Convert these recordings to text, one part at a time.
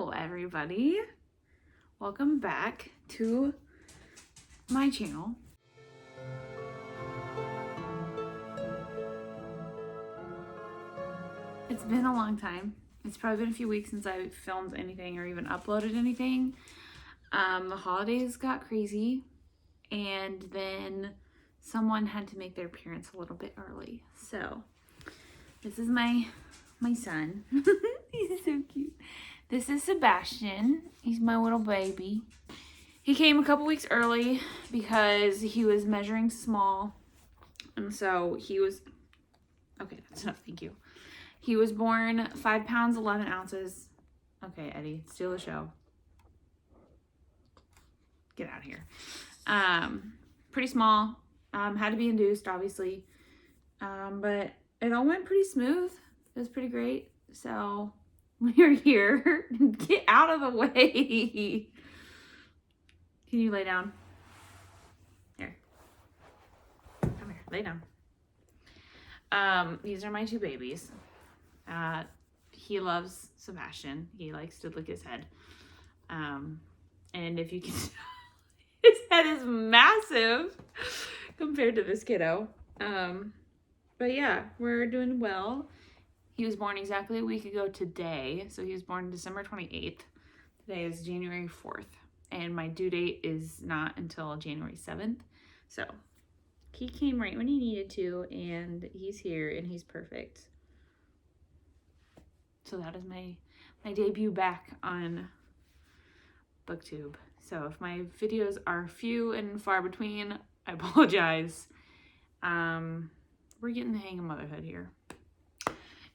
Hello everybody, welcome back to my channel. It's been a long time. It's probably been a few weeks since I filmed anything or even uploaded anything. The holidays got crazy and then someone had to make their appearance a little bit early. So this is my son. He's so cute. This is Sebastian. He's my little baby. He came a couple weeks early because he was measuring small. And so he was, okay, that's enough, thank you. He was born 5 pounds, 11 ounces. Okay, Eddie, steal the show. Get out of here. Pretty small. Had to be induced, obviously. But it all went pretty smooth. It was pretty great. So we're here. Get out of the way. Can you lay down? Here. Come here. Lay down. These are my 2 babies. He loves Sebastian. He likes to lick his head. And if you can tell, his head is massive compared to this kiddo. But yeah, we're doing well. He was born exactly a week ago today. So he was born December 28th. Today is January 4th. And my due date is not until January 7th. So he came right when he needed to. And he's here and he's perfect. So that is my debut back on BookTube. So if my videos are few and far between, I apologize. We're getting the hang of motherhood here.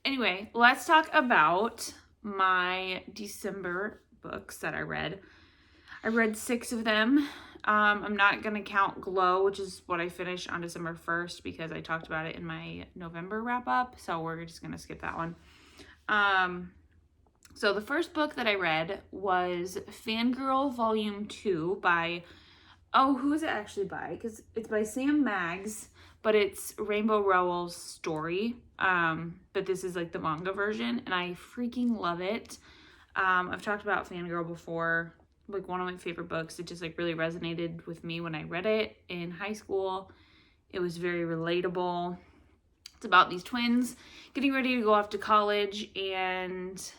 Anyway, let's talk about my December books that I read. I read 6 of them. I'm not going to count Glow, which is what I finished on December 1st because I talked about it in my November wrap up. So we're just going to skip that one. So the first book that I read was Fangirl Volume 2 by, who is it actually by? Because it's by Sam Maggs, but it's Rainbow Rowell's story. But this is like the manga version, and I freaking love it. I've talked about Fangirl before, like one of my favorite books. It just like really resonated with me when I read it in high school. It was very relatable. It's about these twins getting ready to go off to college and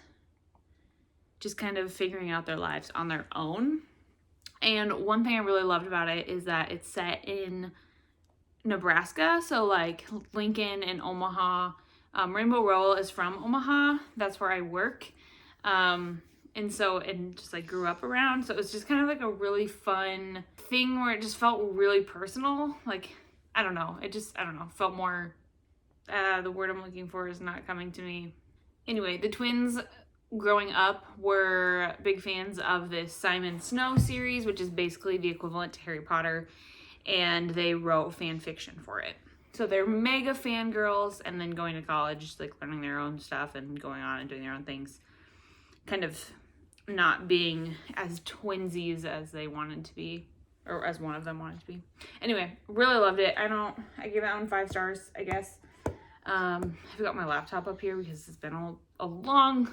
just kind of figuring out their lives on their own. And one thing I really loved about it is that it's set in Nebraska. So like Lincoln and Omaha. Rainbow Rowell is from Omaha. That's where I work. And just like grew up around. So it was just kind of like a really fun thing where it just felt really personal. Like, I don't know, felt more, the word I'm looking for is not coming to me. Anyway, the twins growing up were big fans of this Simon Snow series, which is basically the equivalent to Harry Potter, and they wrote fan fiction for it. So they're mega fangirls, and then going to college, just like learning their own stuff and going on and doing their own things, kind of not being as twinsies as they wanted to be, or as one of them wanted to be. Anyway, really loved it. I gave that one 5 stars, I guess. I've got my laptop up here because it's been a long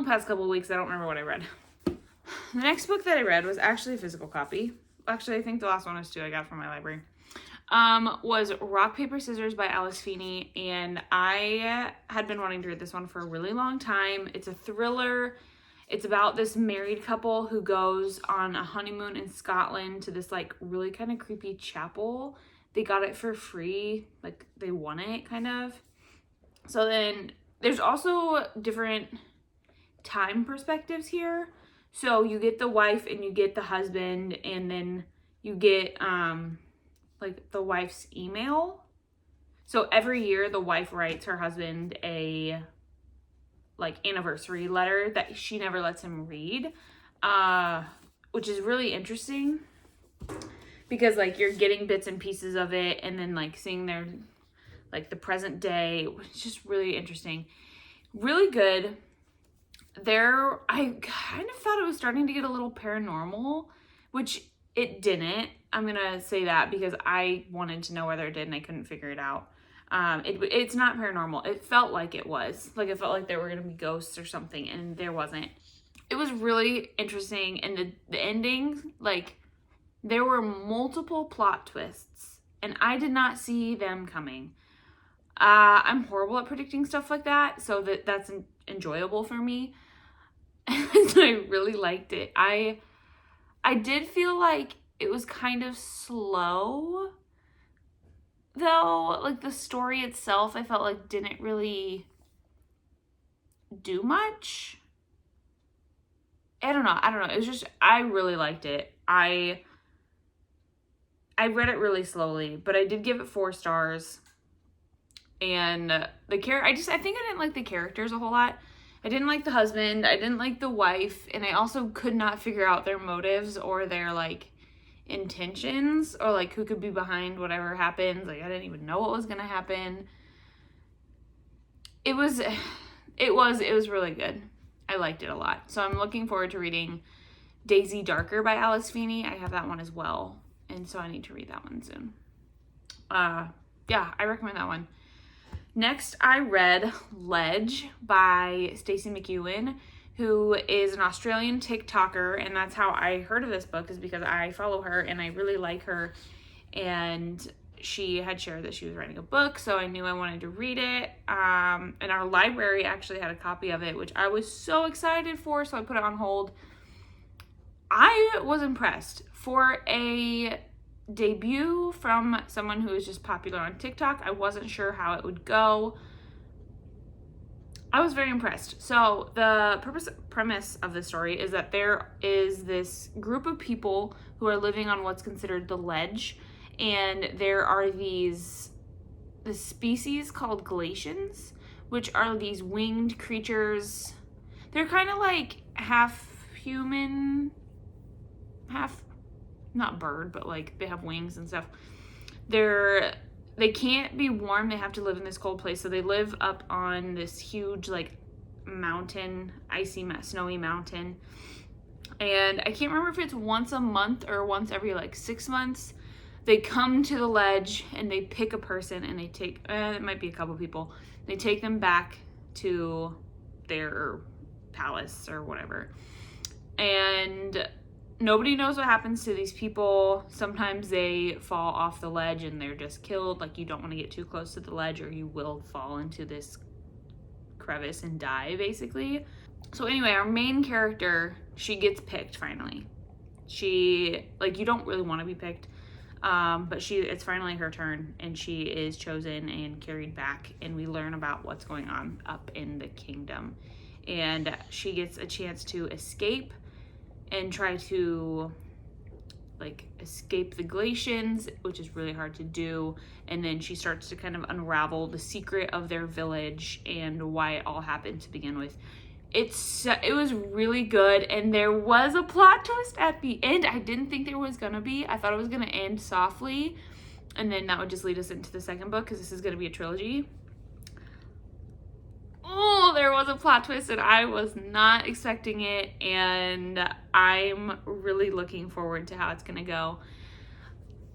past couple of weeks. I don't remember what I read. The next book that I read was actually a physical copy. Actually, I think the last one was 2 I got from my library. Was Rock, Paper, Scissors by Alice Feeney. And I had been wanting to read this one for a really long time. It's a thriller. It's about this married couple who goes on a honeymoon in Scotland to this like really kind of creepy chapel. They got it for free, like they won it kind of. So then there's also different time perspectives here. So you get the wife and you get the husband, and then you get like the wife's email. So every year the wife writes her husband a like anniversary letter that she never lets him read, which is really interesting. Because like you're getting bits and pieces of it and then like seeing their like the present day. It's just really interesting. Really good. I kind of thought it was starting to get a little paranormal, which it didn't. I'm gonna say that because I wanted to know whether it did and I couldn't figure it out. It's not paranormal. It felt like it was. Like it felt like there were gonna be ghosts or something, and there wasn't. it was really interesting. And the ending, like, there were multiple plot twists, and I did not see them coming. I'm horrible at predicting stuff like that, so that's enjoyable for me. So I really liked it. I did feel like it was kind of slow, though. Like, the story itself, I felt like didn't really do much. I don't know. It was just, I really liked it. I read it really slowly, but I did give it 4 stars. And I think I didn't like the characters a whole lot. I didn't like the husband, I didn't like the wife, and I also could not figure out their motives or their, like, intentions, or, like, who could be behind whatever happens. Like, I didn't even know what was gonna happen. It was really good. I liked it a lot. So I'm looking forward to reading Daisy Darker by Alice Feeney. I have that one as well, and so I need to read that one soon. Yeah, I recommend that one. Next, I read Ledge by Stacey McEwen, who is an Australian TikToker, and that's how I heard of this book, is because I follow her and I really like her, and she had shared that she was writing a book, so I knew I wanted to read it. And our library actually had a copy of it, which I was so excited for, so I put it on hold. I was impressed. For a debut from someone who is just popular on TikTok, I wasn't sure how it would go. I was very impressed. So the premise of the story is that there is this group of people who are living on what's considered the ledge, and there are the species called glacians, which are these winged creatures. They're kind of like half human, half not bird, but like they have wings and stuff. They can't be warm. They have to live in this cold place. So they live up on this huge, like, mountain, icy, snowy mountain. And I can't remember if it's once a month or once every, like, 6 months. They come to the ledge and they pick a person, and they take, it might be a couple people. They take them back to their palace or whatever. And nobody knows what happens to these people. Sometimes they fall off the ledge and they're just killed. Like, you don't want to get too close to the ledge or you will fall into this crevice and die, basically. So anyway, our main character, she gets picked finally. She, like, you don't really want to be picked, but it's finally her turn, and she is chosen and carried back, and we learn about what's going on up in the kingdom. And she gets a chance to escape and try to, like, escape the glacians, which is really hard to do. And then she starts to kind of unravel the secret of their village and why it all happened to begin with. It was really good, and there was a plot twist at the end. I didn't think there was gonna be. I thought it was gonna end softly, and then that would just lead us into the second book, because this is gonna be a trilogy. Oh, there was a plot twist, and I was not expecting it, and I'm really looking forward to how it's gonna go.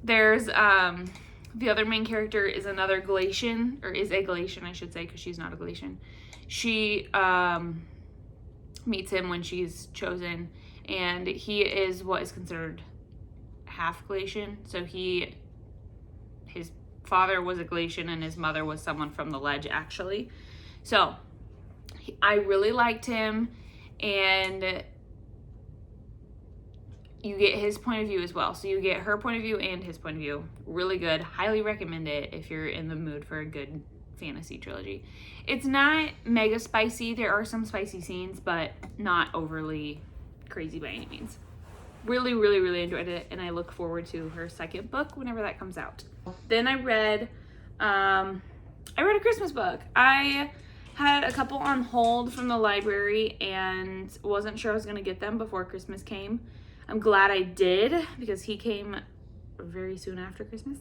There's the other main character is another Glacian, or is a Glacian, I should say, because she's not a Glacian. She meets him when she's chosen, and he is what is considered half Glacian. So his father was a Glacian and his mother was someone from the ledge, actually. So I really liked him, and you get his point of view as well. So you get her point of view and his point of view. Really good. Highly recommend it if you're in the mood for a good fantasy trilogy. It's not mega spicy. There are some spicy scenes, but not overly crazy by any means. Really, really, really enjoyed it, and I look forward to her second book whenever that comes out. Then I read a Christmas book. I had a couple on hold from the library and wasn't sure I was going to get them before Christmas came. I'm glad I did, because he came very soon after Christmas.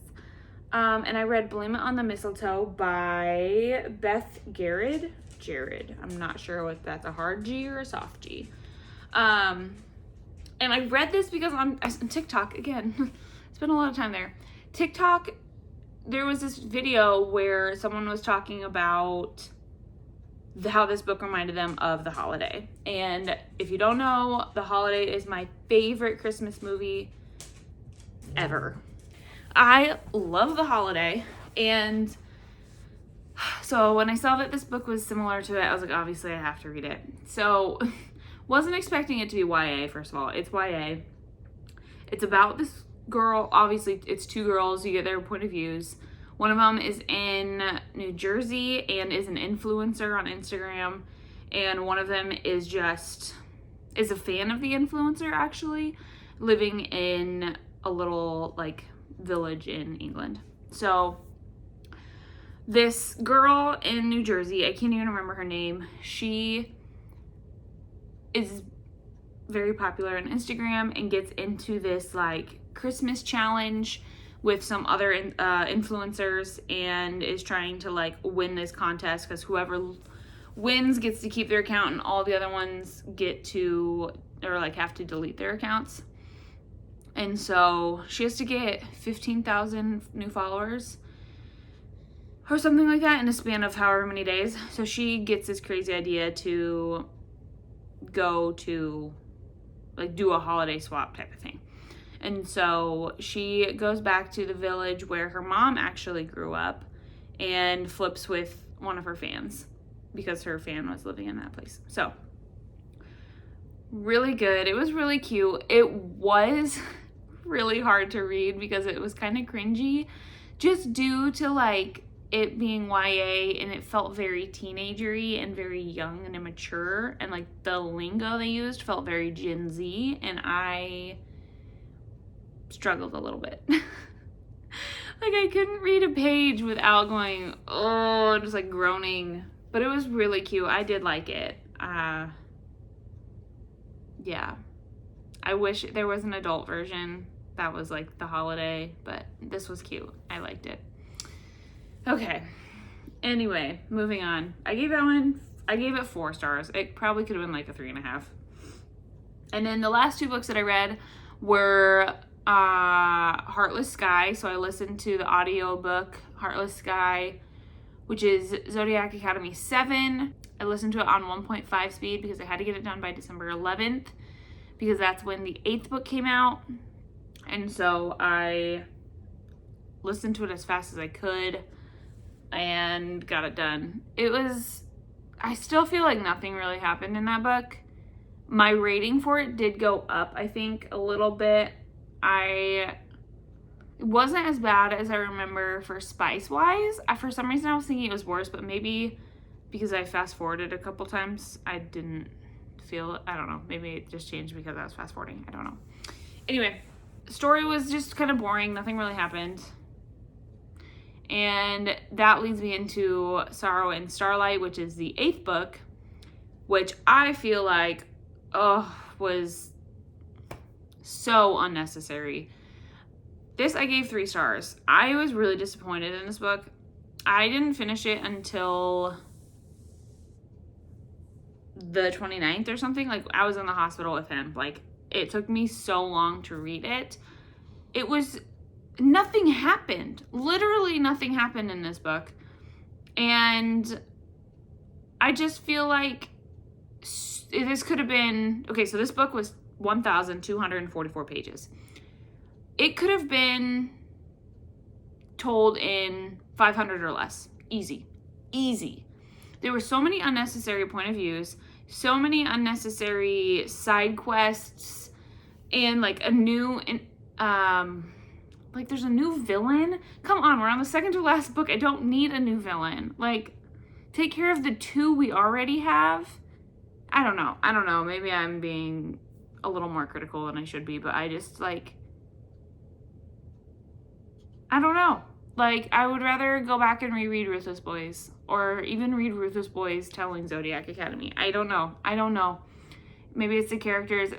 And I read Blame It on the Mistletoe by Beth Jared. I'm not sure if that's a hard G or a soft G. And I read this because on TikTok, again, spent a lot of time there. TikTok, there was this video where someone was talking about how this book reminded them of The Holiday. And if you don't know, The Holiday is my favorite Christmas movie ever. I love The Holiday, and so when I saw that this book was similar to it, I was like, obviously I have to read it. So wasn't expecting it to be YA, first of all. It's YA. It's about this girl. Obviously, it's two girls. You get their point of views. One of them is in New Jersey and is an influencer on Instagram. And one of them is a fan of the influencer, actually, living in a little, like, village in England. So this girl in New Jersey, I can't even remember her name. She is very popular on Instagram and gets into this, like, Christmas challenge with some other influencers, and is trying to, like, win this contest, because whoever wins gets to keep their account and all the other ones get to, or like, have to delete their accounts. And so she has to get 15,000 new followers or something like that in a span of however many days. So she gets this crazy idea to go to, like, do a holiday swap type of thing. And so she goes back to the village where her mom actually grew up and flips with one of her fans, because her fan was living in that place. So really good. It was really cute. It was really hard to read because it was kind of cringy, just due to, like, it being YA, and it felt very teenagery and very young and immature, and, like, the lingo they used felt very Gen Z, and I struggled a little bit. Like, I couldn't read a page without going, oh, just, like, groaning. But it was really cute. I did like it. Yeah. I wish there was an adult version that was like The Holiday, but this was cute. I liked it. Okay. Anyway, moving on. I gave it 4 stars. It probably could have been like a 3.5. And then the last 2 books that I read were Heartless Sky. So I listened to the audiobook Heartless Sky, which is Zodiac Academy 7. I listened to it on 1.5 speed because I had to get it done by December 11th, because that's when the 8th book came out. And so I listened to it as fast as I could and got it done. I still feel like nothing really happened in that book. My rating for it did go up, I think, a little bit. It wasn't as bad as I remember for Spice-wise. For some reason I was thinking it was worse, but maybe because I fast-forwarded a couple times, I didn't feel it. I don't know. Maybe it just changed because I was fast-forwarding. I don't know. Anyway, the story was just kind of boring. Nothing really happened. And that leads me into Sorrow in Starlight, which is the 8th book, which I feel like, was so unnecessary. This I gave 3 stars. I was really disappointed in this book. I didn't finish it until the 29th or something. Like, I was in the hospital with him. Like, it took me so long to read it. Nothing happened. Literally nothing happened in this book. And I just feel like this could have been, okay, so this book was 1,244 pages. It could have been told in 500 or less. Easy. There were so many unnecessary point of views, so many unnecessary side quests, and like a new, like there's a new villain. Come on, we're on the second to last book. I don't need a new villain. Like, take care of the 2 we already have. I don't know. Maybe I'm being a little more critical than I should be, but I just, like, I don't know. Like, I would rather go back and reread Ruthless Boys, or even read Ruthless Boys telling Zodiac Academy. I don't know. Maybe it's the characters.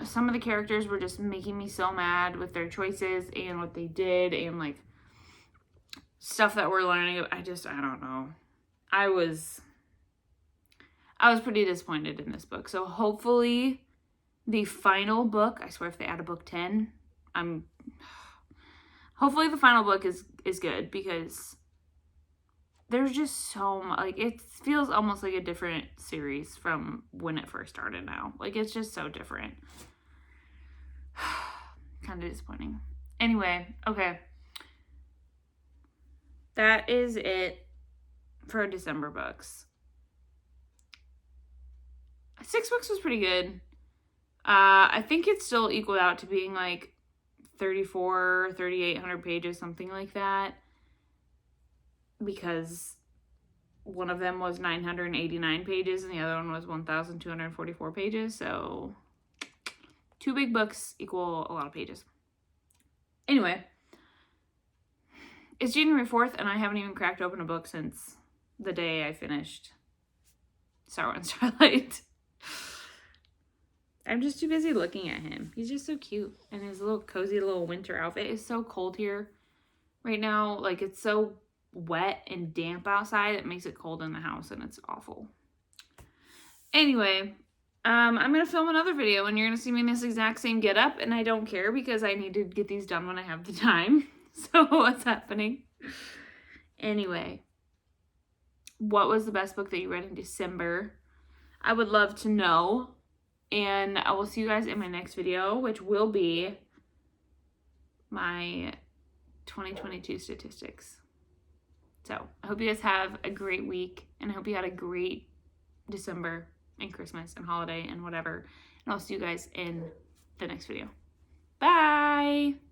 Some of the characters were just making me so mad with their choices and what they did, and like stuff that we're learning. I don't know. I was pretty disappointed in this book. So hopefully the final book, I swear if they add a book 10, hopefully the final book is good, because there's just so much, like, it feels almost like a different series from when it first started now. Like, it's just so different. Kind of disappointing. Anyway, okay. That is it for December books. 6 books was pretty good. I think it still equaled out to being like 3,800 pages, something like that. Because one of them was 989 pages and the other one was 1,244 pages. So 2 big books equal a lot of pages. Anyway, it's January 4th and I haven't even cracked open a book since the day I finished Star Wars Starlight. I'm just too busy looking at him. He's just so cute. And his little cozy little winter outfit is so cold here right now. Like, it's so wet and damp outside. It makes it cold in the house and it's awful. Anyway, I'm going to film another video and you're going to see me in this exact same getup. And I don't care because I need to get these done when I have the time. So what's happening? Anyway, what was the best book that you read in December? I would love to know. And I will see you guys in my next video, which will be my 2022 statistics. So I hope you guys have a great week, and I hope you had a great December and Christmas and holiday and whatever. And I'll see you guys in the next video. Bye!